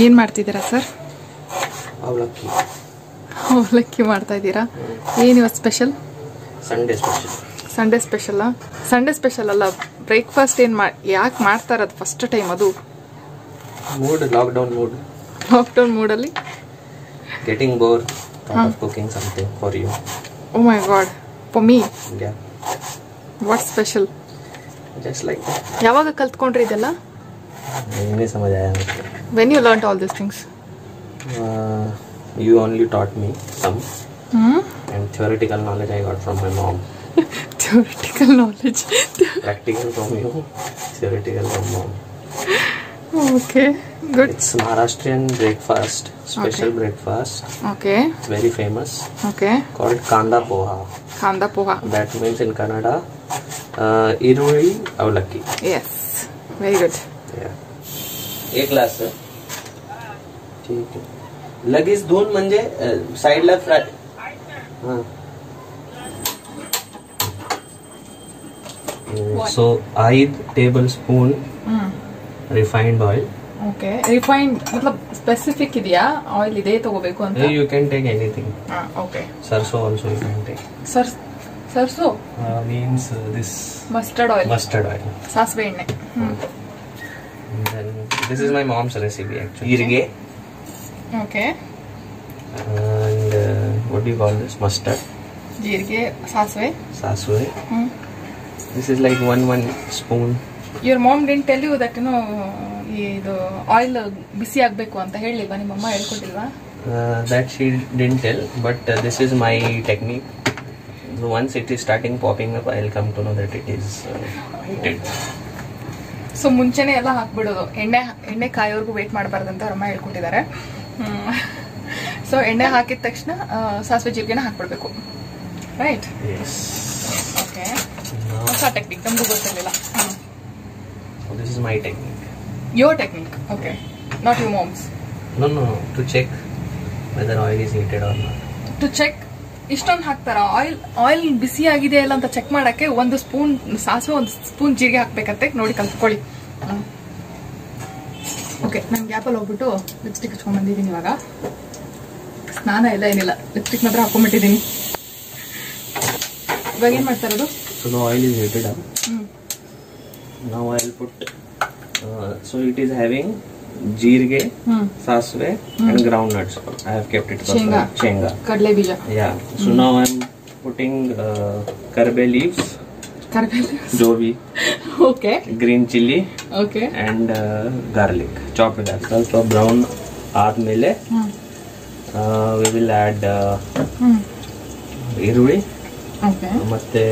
ಏನು ಮಾಡ್ತಿದ್ದೀರಾ ಸರ್? ಅವಲಕ್ಕಿ. ಅವಲಕ್ಕಿ ಮಾಡ್ತಾ ಇದ್ದೀರಾ? ಏನು ಇವತ್ತು special? Sunday special. Sunday special ಅಲ್ಲ, ಬ್ರೇಕ್ಫಾಸ್ಟ್ ಏನು ಯಾಕೆ ಮಾಡ್ತಾ ಇರೋದು ಫಸ್ಟ್ ಟೈಮ್? ಅದು ಲಾಕ್ಡೌನ್ ಮೂಡಲ್ಲಿ getting bore of cooking something for you. Oh my god, for me? Yeah. What special? Just like that. ಯಾವಾಗ ಕಲ್ತ್ಕೊಂಡ್ರಿ ಇದೆಲ್ಲ? नहीं समझ आया मुझे. When you learned all these things? You only taught me some. And theoretical knowledge I got from my mom. Theoretical knowledge. Practical from you, theoretical from mom. Okay, good. It's Maharashtrian breakfast, special breakfast. Okay. It's very famous. Okay. Called Kanda Poha. Kanda Poha. That means in Kannada, Iruli Avlakki. Yes, very good. Yeah. एक glass है. ठीक है. लगेच दोन म्हणजे साइडला fry. हाँ. So 5 tablespoon refined oil. Okay. Refined मतलब specific ಇದೆಯಾ? ಆಯಿಲ್ ಇದೆ ತಗೋಬೇಕು ಅಂತ? You can take anything. Okay. Sarso also you can take. Sarso? Means this mustard oil. Mustard oil. ಸಾಸಿವೆ ಎಣ್ಣೆ. And then this is my mom's recipe actually. Jirge. Okay. And what do you call this? Mustard. ಜೀರಿಗೆ, ಸಾಸಿವೆ. Sasue. This is like one spoon. Your mom didn't tell you that ಇದು oil ಬಿಸಿ ಆಗಬೇಕು ಅಂತ ಹೇಳಿಲ್ವಾ? ನಿಮ್ಮ ಅಮ್ಮ ಹೇಳ್ಕೊಟ್ಟಿಲ್ವಾ? That she didn't tell, but this is my technique. So once it is starting popping up, I'll come to know that it is heated. So ಮುಂಚೆನೆ ಎಲ್ಲ ಹಾಕ್ಬಿಡೋದು, ಎಣ್ಣೆ ಕಾಯೋರ್ಗು wait ಮಾಡಬಾರ್ದು ಅಂತ ಅವ್ರ ಅಮ್ಮ ಹೇಳ್ಕೊಟ್ಟಿದ್ದಾರೆ. ಸೊ ಎಣ್ಣೆ ಹಾಕಿದ ತಕ್ಷಣ ಸಾಸಿವೆ ಜೀರಿಗೆನ ಹಾಕ್ಬಿಡ್ಬೇಕು, ರೈಟ್? ಓಕೆ. ಹೊಸ ಟೆಕ್ನಿಕ್, ನಮಗೂ ಗೊತ್ತಿರಲಿಲ್ಲ. This is my technique. Your technique, okay. Not your mom's. No. To check whether oil is heated or not. To check ಇಷ್ಟೊಂದು ಹಾಕ್ತಾರ? ಆಯಿಲ್ ಬಿಸಿ ಆಗಿದೆ ಇಲ್ಲ ಅಂತ ಚೆಕ್ ಮಾಡಕ್ಕೆ 1 ಸ್ಪೂನ್ ಸಾಸಿವೆ, 1 ಸ್ಪೂನ್ ಜೀರಿಗೆ ಹಾಕ್ಬೇಕಂತೆ. ನೋಡಿ ಕಲ್ತ್ಕೊಳ್ಳಿ. ಓಕೆ, ನಾನು ಗ್ಯಾಪಲ್ಲಿ ಹೋಗ್ಬಿಟ್ಟು ಲಿಪ್ಸ್ಟಿಕ್ ಹಚ್ಕೊಂಡ್ ಬಂದಿದ್ದೀನಿ. ಇವಾಗ ಸ್ನಾನ ಎಲ್ಲ ಏನಿಲ್ಲ, ಲಿಪ್ಸ್ಟಿಕ್ ಮಾತ್ರ ಹಾಕೊಂಡ್ಬಿಟ್ಟಿದ್ದೀನಿ. ಇವಾಗ ಏನ್ ಮಾಡ್ತಾ ಇರೋದು? So the oil is heated up. Now I'll put so it is having jeerge, sasve and groundnuts. I have kept it for chenga. Kadle bija. Yeah. So now I'm putting karbe leaves. Jo bhi. Okay. Green chilli. Okay. And garlic. Chopped garlic. So brown aadmele we will add iruli. Okay. ಮತ್ತೆ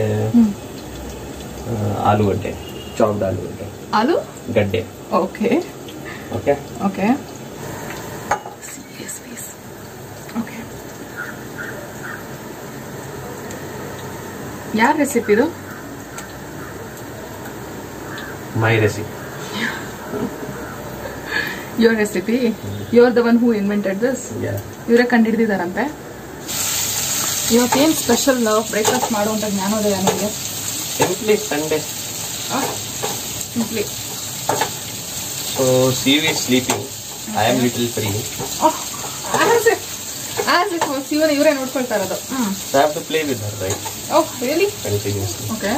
ಆಲೂಗಡ್ಡೆ, chopped ಆಲೂಗಡ್ಡೆ. ಆಲೂ ಗಡ್ಡೆ. Okay. Okay. Okay. Yes, please. Okay. ಯಾರ recipe ಇದು? My recipe. Your recipe? You are the one who invented this? Yeah. ಇವರೇ ಕಂಡಿಡಿದಿದ್ದಾರಂತೆ. ಇವತ್ತೇನು special breakfast ಮಾಡುವಂತ ಜ್ಞಾನೋದಯ ನನಗೆ? Simply Sunday. Simply. So Siv is sleeping. I am little free. As if Sivan ಇವರೇ ನೋಡ್ಕೊಳ್ತಾ ಇರೋದು. So I have to play with her, right? Oh, really? Continuously. Okay.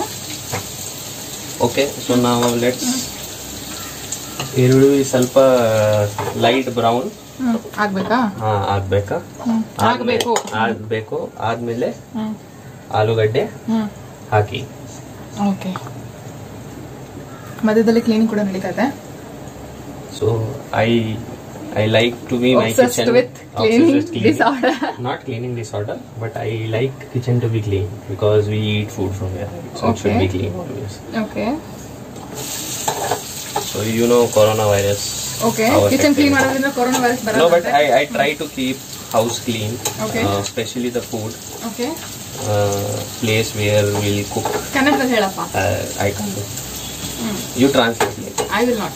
Okay. So now let's. ಈರುಳ್ಳಿ ಸ್ವಲ್ಪ light brown ಆಗ್ಬೇಕಾ? ಆಗ್ಬೇಕಾ? ಆಗ್ಬೇಕು. ಆದ್ಮೇಲೆ ಆಲೂಗಡ್ಡೆ ಹಾಕಿ. Okay. ಮಧ್ಯದಲ್ಲಿ cleaning ಕೂಡ ನಡೀತಾ ಇದೆ. So I like to be my kitchen with cleaning disorder. Not cleaning disorder, but I like kitchen to be clean because we eat food from here, so it should be clean always. Okay. So you know coronavirus. Okay. Kitchen clean ಮಾಡೋದ್ರಿಂದ coronavirus ಬರಲ್ಲ. No, but I try to keep house clean. Okay. Especially the food. Okay. Place where we'll cook. ಕನ್ನಡದಲ್ಲಿ ಹೇಳಪ್ಪ. I can't do. You translate it. I will not.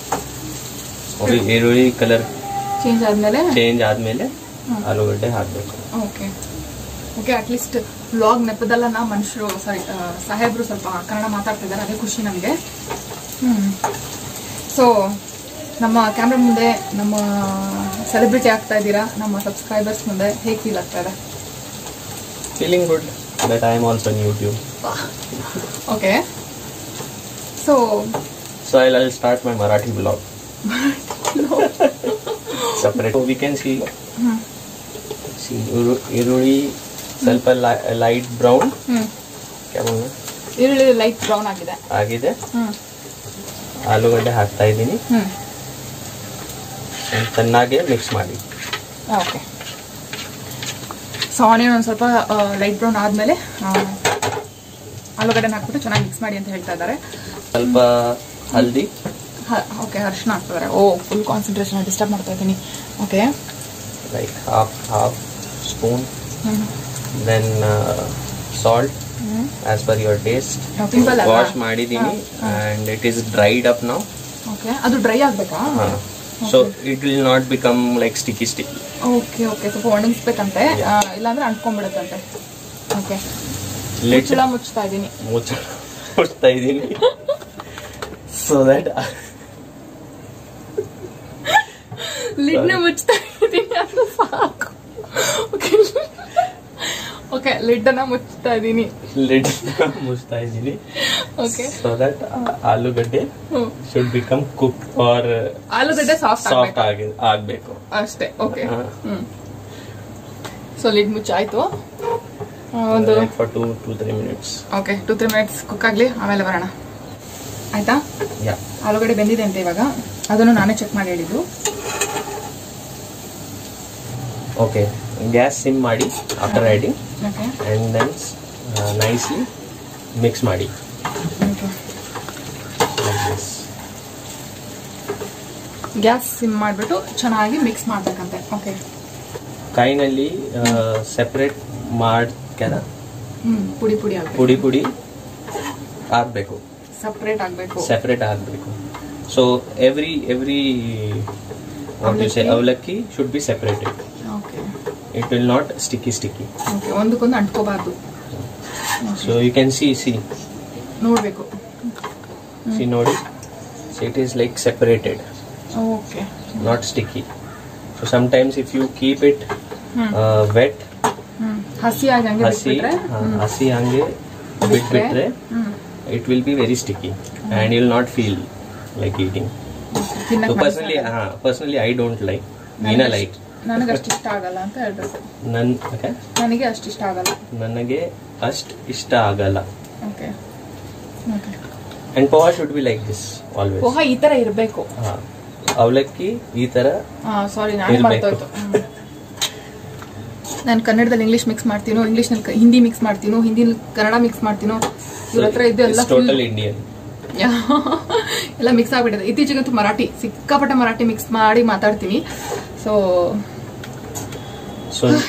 Okay. ಈರುಳ್ಳಿ colour change ಆದ್ಮೇಲೆ ಆಲೂಗಡ್ಡೆ ಹಾಕಬೇಕು. Okay. Okay, at least vlog ನೆಪದಲ್ಲ ಮನುಷ್ಯರು ಸಾಹೇಬ್ರು ಸ್ವಲ್ಪ ಕನ್ನಡ ಮಾತಾಡ್ತಿದ್ದಾರೆ, ಅದೇ ಖುಷಿ ನಮಗೆ. ಸೊ ನಮ್ಮ ಕ್ಯಾಮ್ರಾ ಮುಂದೆ ನಮ್ಮ ಸೆಲೆಬ್ರಿಟಿ ಆಗ್ತಾ ಇದ್ದೀರಾ, ನಮ್ಮ ಸಬ್ಸ್ಕ್ರೈಬರ್ಸ್ ಮುಂದೆ ಹೇಗೆ ಫೀಲ್ ಆಗ್ತಾ ಇದೆ? Feeling good that I am also on YouTube. Okay, so I'll start my Marathi vlog. Separate. So we can see ಈರುಳ್ಳಿ ಸ್ವಲ್ಪ ಲೈಟ್ ಬ್ರೌನ್. ಈರುಳ್ಳಿ ಲೈಟ್ ಬ್ರೌನ್ ಆಗಿದೆ. ಆಲೂಗಡ್ಡೆ ಹಾಕ್ತಾ ಇದ್ದೀನಿ. ಚೆನ್ನಾಗಿ ಮಿಕ್ಸ್ ಮಾಡಿ. ಓಕೆ, ಸೊ ಆನಿಯನ್ ಒಂದು ಸ್ವಲ್ಪ ಲೈಟ್ ಬ್ರೌನ್ ಆದಮೇಲೆ ಆಲೂಗಡ್ಡೆನ ಹಾಕ್ಬಿಟ್ಟು ಚೆನ್ನಾಗಿ ಮಿಕ್ಸ್ ಮಾಡಿ ಅಂತ ಹೇಳ್ತಾ ಇದ್ದಾರೆ. ಸ್ವಲ್ಪ ಹಲ್ದಿ. ಓಕೆ, ಅರಿಶಿನ ಹಾಕ್ತಿದ್ದಾರೆ. ಓ, ಫುಲ್ ಕಾನ್ಸಂಟ್ರೇಷನ್ ಡಿಸ್ಟರ್ಬ್ ಮಾಡ್ತಾ ಇದ್ದೀನಿ. Okay, like half spoon. Then salt as per your taste. Wash ಮಾಡಿದ್ದೀನಿ and it is dried up now. Okay, ಅದು ಡ್ರೈ ಆಗಬೇಕಾ? So it will not become like sticky. Okay, ಸ್ವಲ್ಪ ಒಣಗಿಸ್ಬೇಕಂತೆ, ಇಲ್ಲಾಂದ್ರೆ ಅಂಟ್ಕೊಂಡ್ಬಿಡುತ್ತಂತೆ. ಓಕೆ, ಮುಚ್ಚುತ್ತಾ ಇದ್ದೀನಿ so that ಲಿಡ್ನ ಮುಚ್ತಾ ಇದ್ದೀನಿ ಅದು ಸಾಕು. ಓಕೆ, ಲಿಡ್ಡನ್ನ ಮುಚ್ತಾ ಇದ್ದೀನಿ. ಓಕೆ, ಸೊ ದಟ್ ಆಲೂಗಡ್ಡೆ ಶುಡ್ ಬಿಕಮ್ ಕುಕ್ ಫಾರ್ ಆಲೂಗಡ್ಡೆ ಸಾಫ್ಟ್ ಆಗ್ಬೇಕು ಅಷ್ಟೇ. ಓಕೆ, ಸೊ ಲಿಡ್ ಮುಚ್ಚಾಯ್ತು. ಒಂದು for 2-3 minutes. Okay, 2-3 minutes cook ಆಗಲಿ, ಆಮೇಲೆ ಬರೋಣ. ಆಯ್ತಾ? ಆಲೂಗಡ್ಡೆ ಬೆಂದಿದೆ ಅಂತ ಇವಾಗ. ಅದನ್ನು ನಾನೇ ಚೆಕ್ ಮಾಡಿ ಹೇಳಿದ್ದು. ಓಕೆ, ಗ್ಯಾಸ್ ಸಿಮ್ ಮಾಡಿ after adding. Okay, and then nicely mix ಮಾಡಿ. ಗ್ಯಾಸ್ ಸಿಮ್ ಮಾಡಿಬಿಟ್ಟು ಚೆನ್ನಾಗಿ ಮಿಕ್ಸ್ ಮಾಡ್ಬೇಕಂತೆ. ಓಕೆ, ಕೈನಲ್ಲಿ ಸೆಪರೇಟ್ ಮಾಡ್ಕರ ಪುಡಿ ಆಗಬೇಕು, ಸೆಪರೇಟ್ ಆಗಬೇಕು. So every what you say ಅವಲಕ್ಕಿ should be separated. Okay, it will not sticky. Okay, ಒಂದಕ್ಕೊಂದು ಅಂಟ್ಕೋಬಾರ್ದು. So you can see ನೋಡಬೇಕು. see ನೋಡಿ, so it is like separated. Okay, not sticky. So sometimes if you keep it wet, ಹಸಿ ಹಂಗೆ ಬಿಟ್ಬಿಟ್ರೆ it will be very sticky and you will not feel like eating. So personally I don't like. Meena like. ನನಗೆ ಅಷ್ಟು ಇಷ್ಟ ಆಗಲ್ಲ ಅಂತ ಹೇಳ್ಬೇಕು. ನನಗೆ ಅಷ್ಟು ಇಷ್ಟ ಆಗಲ್ಲ. Okay, and poha should be like this always. poha ಈ ತರ ಇರಬೇಕು. ಅವಲಕ್ಕಿ ಈ ತರ. ಸಾರಿ, ನಾನು ಮರ್ತೋಯ್ತು. ನಾನು ಕನ್ನಡದಲ್ಲಿ ಇಂಗ್ಲಿಷ್ ಮಿಕ್ಸ್ ಮಾಡ್ತೀನೋ, ಇಂಗ್ಲಿಷ್ನಲ್ಲಿ ಹಿಂದಿ ಮಿಕ್ಸ್ ಮಾಡ್ತೀನೋ, ಹಿಂದಿನಲ್ಲಿ ಕನ್ನಡ ಮಿಕ್ಸ್ ಮಾಡ್ತೀನೋ, ಇವ್ರ ಹತ್ರ ಇದು ಎಲ್ಲ ಟೋಟಲ್ ಇಂಡಿಯನ್ ಎಲ್ಲ ಮಿಕ್ಸ್ ಆಗ್ಬಿಟ್ಟಿದೆ. ಇತ್ತೀಚೆಗಂತೂ ಮರಾಠಿ, ಸಿಕ್ಕಾಪಟ್ಟೆ ಮರಾಠಿ ಮಿಕ್ಸ್ ಮಾಡಿ ಮಾತಾಡ್ತೀನಿ. ಸೊ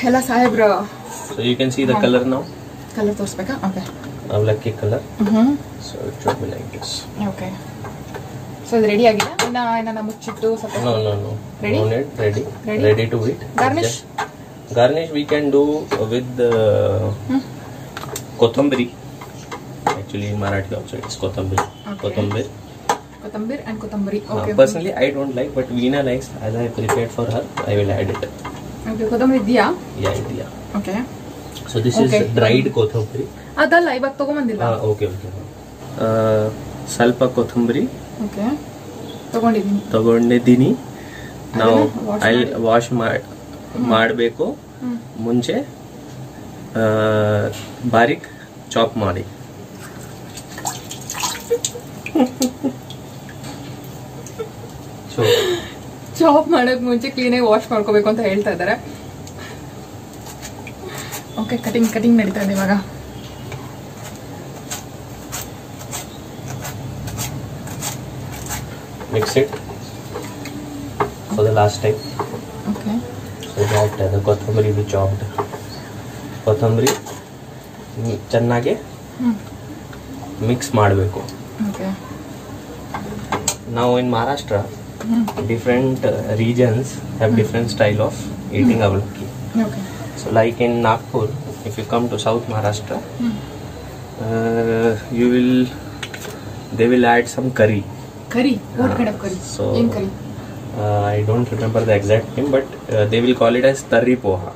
ಎಲ್ಲ ಸಾಹೇಬ್ರ. So you can see the color now. Colour ತೋರಿಸ್ಬೇಕಾ? ಓಕೆ, ಅವಲಕ್ಕಿ colour. So it should be like this. Okay, so ಇದು ರೆಡಿ ಆಗಿದೆ. ಇನ್ನ ಮುಚ್ಚಿಟ್ಟು ಸ್ವಲ್ಪ. No. Ready to eat. Garnish we can do with kothambiri. Actually in Marathi also it's kothambiri. Kothambir and kothambiri. Okay. Personally I don't like, but Veena likes. As I prepared for her, I will add it. Okay, kothambiri ಇದೆಯಾ? Yeah, ಇದೆಯಾ. Okay. So this is dried kothambiri. ಅದಲ್ಲ, ಇವಾಗ ತಗೊಂಬಂದಿಲ್ಲ. Okay. ಸ್ವಲ್ಪ ಕೊತ್ತಂಬರಿ ತಗೊಂಡಿದ್ದೀನಿ. ನಾವು wash ಮಾಡಬೇಕು. ಮುಂಚೆ ಬಾರಿಕ್ ಚಾಪ್ ಮಾಡಿ. ಚಾಪ್ ಮಾಡಕ್ ಮುಂಚೆ ಕ್ಲೀನಾಗಿ ವಾಶ್ ಮಾಡ್ಕೋಬೇಕು ಅಂತ ಹೇಳ್ತಾ ಇದ್ದಾರೆ. ಓಕೆ, ಕಟಿಂಗ್ ನಡೀತಾ ಇದೆ ಇವಾಗ. Mix it for the last time. Okay. So that the kothambari we chopped. Kothambari ಚೆನ್ನಾಗಿ ಮಿಕ್ಸ್ ಮಾಡಬೇಕು. Okay. Now in Maharashtra, different regions have different style of eating avlaki. Okay. So like in Nagpur, if you come to South Maharashtra, Curry? What kind of curry? So in curry? I don't remember the exact name, but they will call it as tarri poha.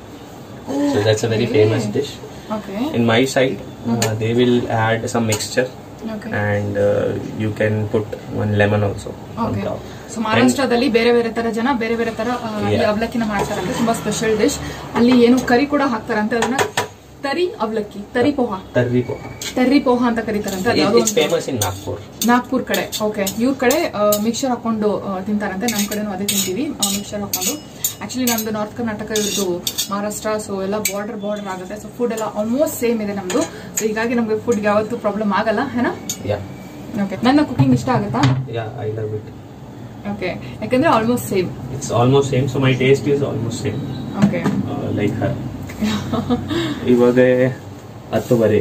So that's a very famous dish. Okay. In my side, they will add some mixture, Okay. and you can put one lemon also on Okay. top. So ಮಹಾರಾಷ್ಟ್ರದಲ್ಲಿ ಬೇರೆ ಬೇರೆ ತರ ಜನ ಬೇರೆ ಬೇರೆ ತರ ಅವಲಕ್ಕಿನ ಮಾಡ್ತಾರಂತೆ, ತುಂಬಾ ಸ್ಪೆಷಲ್ ಡಿಶ್. ಅಲ್ಲಿ ಏನು ಕರಿ ಕೂಡ ಹಾಕ್ತಾರಂತೆ, ಅದನ್ನ ತರಿ ಅವಲಕ್ಕಿ, ತರಿ ಪೋಹಾ, ತರ್ರಿ ಪೋಹಾ ಅಂತ ಕರೀತಾರಂತೆ. It's famous in Nagpur. Nagpur ಕಡೆ. ಓಕೆ. ಇವ್ರ ಕಡೆ ಮಿಕ್ಸರ್ ಹಾಕೊಂಡು ತಿಂತಾರಂತೆ, ನಮ್ ಕಡೆನೂ ಅದೇ ತಿಂತೀವಿ ಮಿಕ್ಸರ್ ಹಾಕೊಂಡು. ಆಕ್ಚುಲಿ ನಮ್ದು ನಾರ್ತ್ ಕರ್ನಾಟಕ, ಇವ್ರದ್ದು ಮಹಾರಾಷ್ಟ್ರ, ಸೊ ಎಲ್ಲ ಬಾರ್ಡರ್ ಆಗುತ್ತೆ. ಸೊ ಫುಡ್ ಎಲ್ಲ ಆಲ್ಮೋಸ್ಟ್ ಸೇಮ್ ಇದೆ ನಮ್ದು. ಸೊ ಹೀಗಾಗಿ ನಮ್ಗೆ ಫುಡ್ ಯಾವತ್ತೂ ಪ್ರಾಬ್ಲಮ್ ಆಗಲ್ಲ, ಏನಾ? ಓಕೆ. ನನ್ನ ಕುಕಿಂಗ್ ಇಷ್ಟ ಆಗುತ್ತಾ? I love it. ಓಕೆ. ಯಾಕಂದ್ರೆ almost same. It's almost same, so my taste is almost same. Okay. Like her. ಇವಾಗ 10:30.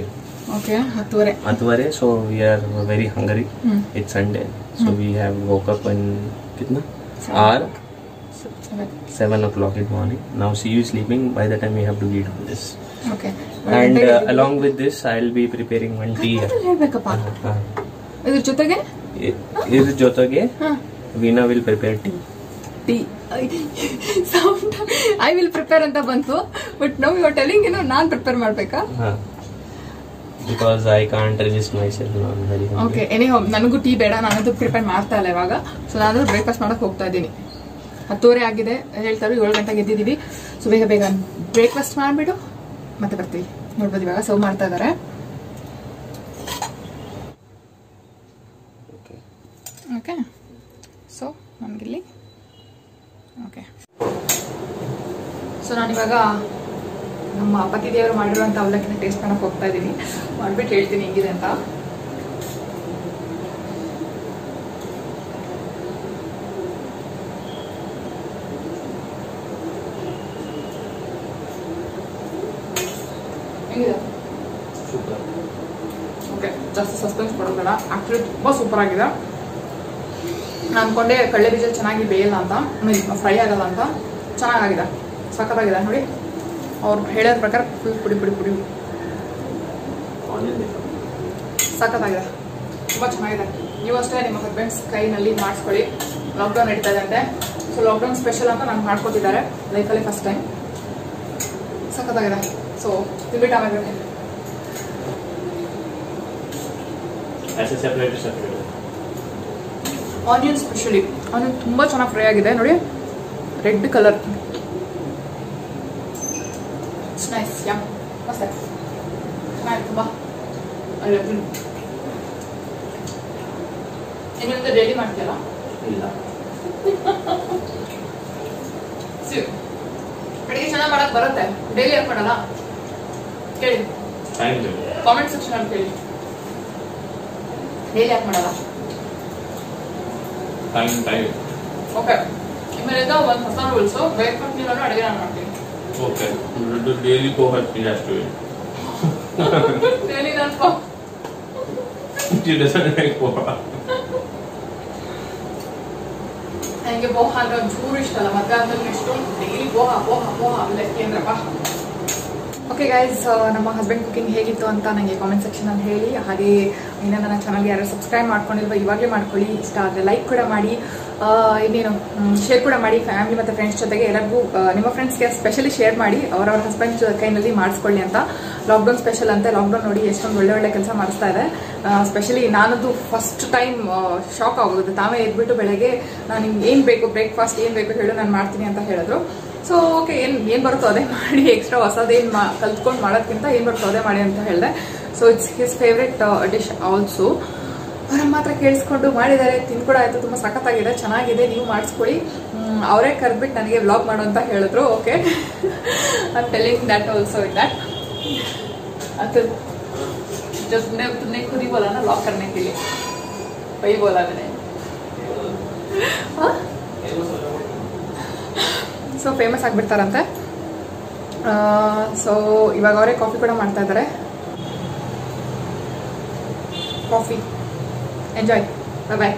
Okay. 10:30. So we are very hungry. It's Sunday, so we have woke up in kitna hour 7 o'clock in morning. Now she is sleeping. By the time we have to eat all this. Okay. And along with this, I'll be preparing one tea. ಹೇಳ್ಬೇಕಪ್ಪ. ಇದ್ರ ಜೊತೆಗೆ Veena will prepare tea. I will prepare ಅಂತ ಬಂತು, but no you are telling ನಾನ್ prepare ಮಾಡ್ಬೇಕಾ? Because I can't resist myself. I'm very hungry. Okay. Anyhow ನನಗೂ tea ಬೇಡ, ನಾನಂತೂ ಪ್ರಿಪೇರ್ ಮಾಡ್ತಾ ಇಲ್ಲ ಇವಾಗ. ಸೊ ನಾನು ಬ್ರೇಕ್ಫಾಸ್ಟ್ ಮಾಡಕ್ ಹೋಗ್ತಾ ಇದ್ದೀನಿ. 10:30 ಆಗಿದೆ, ಹೇಳ್ತಾರೆ 7 ಗಂಟೆಗೆ ಎದ್ದಿದ್ದೀವಿ. ಸೊ ಬೇಗ ಬೇಗ ಬ್ರೇಕ್ಫಾಸ್ಟ್ ಮಾಡ್ಬಿಟ್ಟು ಮತ್ತೆ ಬರ್ತೀವಿ. ನೋಡ್ಬೋದು ಇವಾಗ ಸರ್ವ್ ಮಾಡ್ತಾ ಇದಾರೆ. ಓಕೆ. ಸೊ ನಮ್ಗಿಲ್ಲಿ ಓಕೆ. ಸೊ ನಾನಿವಾಗ ನಮ್ಮ ಪತಿ ದೇವರು ಮಾಡಿರುವಂತ ಅವಲಕ್ಕಿನ ಟೇಸ್ಟ್ ಮಾಡಕ್ ಹೋಗ್ತಾ ಇದ್ದೀನಿ. ಮಾಡ್ಬಿಟ್ಟು ಹೇಳ್ತೀನಿ ಹೆಂಗಿದೆ ಅಂತ. ಹೆಂಗಿದೆ? ಓಕೆ. ಜಾಸ್ತಿ ಸಸ್ಪೆನ್ಸ್ ಕೊಡೋದಿಲ್ಲ, ಆಕ್ಚುಲಿ ತುಂಬಾ ಸೂಪರ್ ಆಗಿದೆ. ನಾನು ಅನ್ಕೊಂಡೆ ಕಡಲೆ ಬೀಜ ಚೆನ್ನಾಗಿ ಬೇಯಲ್ಲ ಅಂತ, ಫ್ರೈ ಆಗಲ್ಲ ಅಂತ. ಚೆನ್ನಾಗಿದೆ, ಸಖತ್ತಾಗಿದೆ. ನೋಡಿ ಅವ್ರು ಹೇಳೋದ್ರ ಪ್ರಕಾರ ಫುಲ್ ಪುಡಿ ಸಖತ್ತಾಗಿದೆ, ತುಂಬ ಚೆನ್ನಾಗಿದೆ. ನೀವು ಅಷ್ಟೇ ನಿಮ್ಮ ಹಸ್ಬೆಂಡ್ಸ್ ಕೈನಲ್ಲಿ ಮಾಡಿಸ್ಕೊಳ್ಳಿ. ಲಾಕ್ಡೌನ್ ನಡೀತಾ ಇದೆ ಅಂತೆ, ಸೊ ಲಾಕ್ಡೌನ್ ಸ್ಪೆಷಲ್ ಅಂತ ನಾನು ಮಾಡ್ಕೊತಿದ್ದಾರೆ ಲೈಫಲ್ಲಿ ಫಸ್ಟ್ ಟೈಮ್. ಸಖತ್ತಾಗಿದೆ. ಸೊ ತಿನ್ಬಿಟ್ಟು ಆಮೇಲೆ ಆನಿಯನ್, ಸ್ಪೆಷಲಿ ಆನಿಯನ್ ತುಂಬ ಚೆನ್ನಾಗಿ ಫ್ರೈ ಆಗಿದೆ. ನೋಡಿ ರೆಡ್ ಕಲರ್, ಇಟ್ಸ್ ನೈಸ್. ಯಾ ಮಸ್ತ್ ಚೆನ್ನಾಗಿದೆ ತುಂಬ. ಇನ್ನೊಂದು ಡೈಲಿ ಮಾಡ್ತೀಯಲ್ಲ? ಇಲ್ಲ. ಅಡುಗೆ ಚೆನ್ನಾಗಿ ಮಾಡಕ್ ಬರುತ್ತೆ, ಡೈಲಿ ಯಾಕೆ ಮಾಡಲ್ಲ ಕೇಳಿ, ಕಾಮೆಂಟ್ ಸೆಕ್ಷನ್ ಅಲ್ಲಿ ಕೇಳಿ. ಡೈಲಿ ಯಾಕೆ ಮಾಡಲ್ಲ? ಓಕೆ. ಇನ್ಮೇಲಿಂದ ಒಂದು ಹೊಸ ರೂಲ್ಸು, ಬ್ರೇಕ್ಫಾಸ್ಟ್ ನೀರನ್ನು ಅಡುಗೆ ನಾನು ಮಾಡ್ತೀನಿ. ಓಕೆ. ಡೈಲಿ ಪೋಹಾ ಜಾಸ್ತಿ. ಡೈಲಿ ನಾನು ನನಗೆ ಪೋಹಾ ಅಂದ್ರೆ ಒಂಚೂರು ಇಷ್ಟ ಅಲ್ಲ, ಮದ್ವೆ ಆದ್ಮೇಲೆ ಎಷ್ಟೊಂದು ಡೈಲಿ ಪೋಹಾ ಅವಲಕ್ಕಿ ಅಂದ್ರಪ್ಪ. ಓಕೆ ಗೈಸ್, ನಮ್ಮ ಹಸ್ಬೆಂಡ್ ಕುಕಿಂಗ್ ಹೇಗಿತ್ತು ಅಂತ ನನಗೆ ಕಾಮೆಂಟ್ ಸೆಕ್ಷನ್ ಅಲ್ಲಿ ಹೇಳಿ. ಹಾಗೆ ಇನ್ನು ನನ್ನ ಚಾನಲ್ಗೆ ಯಾರು ಸಬ್ಸ್ಕ್ರೈಬ್ ಮಾಡ್ಕೊಂಡಿಲ್ವ ಇವಾಗಲೇ ಮಾಡ್ಕೊಳ್ಳಿ. ಇಷ್ಟ ಆದರೆ ಲೈಕ್ ಕೂಡ ಮಾಡಿ, ಇನ್ನೇನು ಶೇರ್ ಕೂಡ ಮಾಡಿ ಫ್ಯಾಮಿಲಿ ಮತ್ತು ಫ್ರೆಂಡ್ಸ್ ಜೊತೆಗೆ. ಎಲ್ಲರಿಗೂ ನಿಮ್ಮ ಫ್ರೆಂಡ್ಸ್ಗೆ ಸ್ಪೆಷಲಿ ಶೇರ್ ಮಾಡಿ, ಅವರವ್ರ ಹಸ್ಬೆಂಡ್ ಕೈನಲ್ಲಿ ಮಾಡಿಸ್ಕೊಳ್ಳಿ ಅಂತ. ಲಾಕ್ಡೌನ್ ಸ್ಪೆಷಲ್ ಅಂತ, ಲಾಕ್ಡೌನ್ ನೋಡಿ ಎಷ್ಟೊಂದು ಒಳ್ಳೆ ಕೆಲಸ ಮಾಡಿಸ್ತಾ ಇದೆ. ಸ್ಪೆಷಲಿ ನಾನದು ಫಸ್ಟ್ ಟೈಮ್ ಶಾಕ್ ಆಗೋದು. ತಾವೇ ಎದ್ಬಿಟ್ಟು ಬೆಳಗ್ಗೆ ನಾನು ನಿಮ್ಗೆ ಏನು ಬೇಕು ಬ್ರೇಕ್ಫಾಸ್ಟ್ ಏನು ಬೇಕು ಹೇಳು ನಾನು ಮಾಡ್ತೀನಿ ಅಂತ ಹೇಳಿದ್ರು. ಸೊ ಓಕೆ, ಏನು ಬರುತ್ತೋ ಅದೇ ಮಾಡಿ, ಎಕ್ಸ್ಟ್ರಾ ಹೊಸದೇನು ಕಲ್ತ್ಕೊಂಡು ಮಾಡೋದಕ್ಕಿಂತ ಏನು ಬರುತ್ತೋ ಅದೇ ಮಾಡಿ ಅಂತ ಹೇಳಿದೆ. So it's his favourite dish also. ಅವರ ಮಾತ್ರ ಕೇಳಿಸ್ಕೊಂಡು ಮಾಡಿದ್ದಾರೆ, ತಿನ್ಕೊಡ ಆಯಿತು, ತುಂಬ ಸಖತ್ತಾಗಿದೆ, ಚೆನ್ನಾಗಿದೆ, ನೀವು ಮಾಡಿಸ್ಕೊಳ್ಳಿ. ಅವರೇ ಕರೆದ್ಬಿಟ್ಟು ನನಗೆ ವ್ಲಾಗ್ ಮಾಡು ಅಂತ ಹೇಳಿದ್ರು. Okay, I am telling that also in that. तो जो तुमने खुद ही बोला ना लॉक करने के लिए, वही बोला मैंने. So famous ಆಗಿಬಿಡ್ತಾರಂತೆ. ಸೊ ಇವಾಗ ಅವರೇ ಕಾಫಿ ಕೂಡ ಮಾಡ್ತಾ ಇದ್ದಾರೆ. ಕಾಫಿ ಎಂಜಾಯ್, ಬಾಯ್ ಬಾಯ್.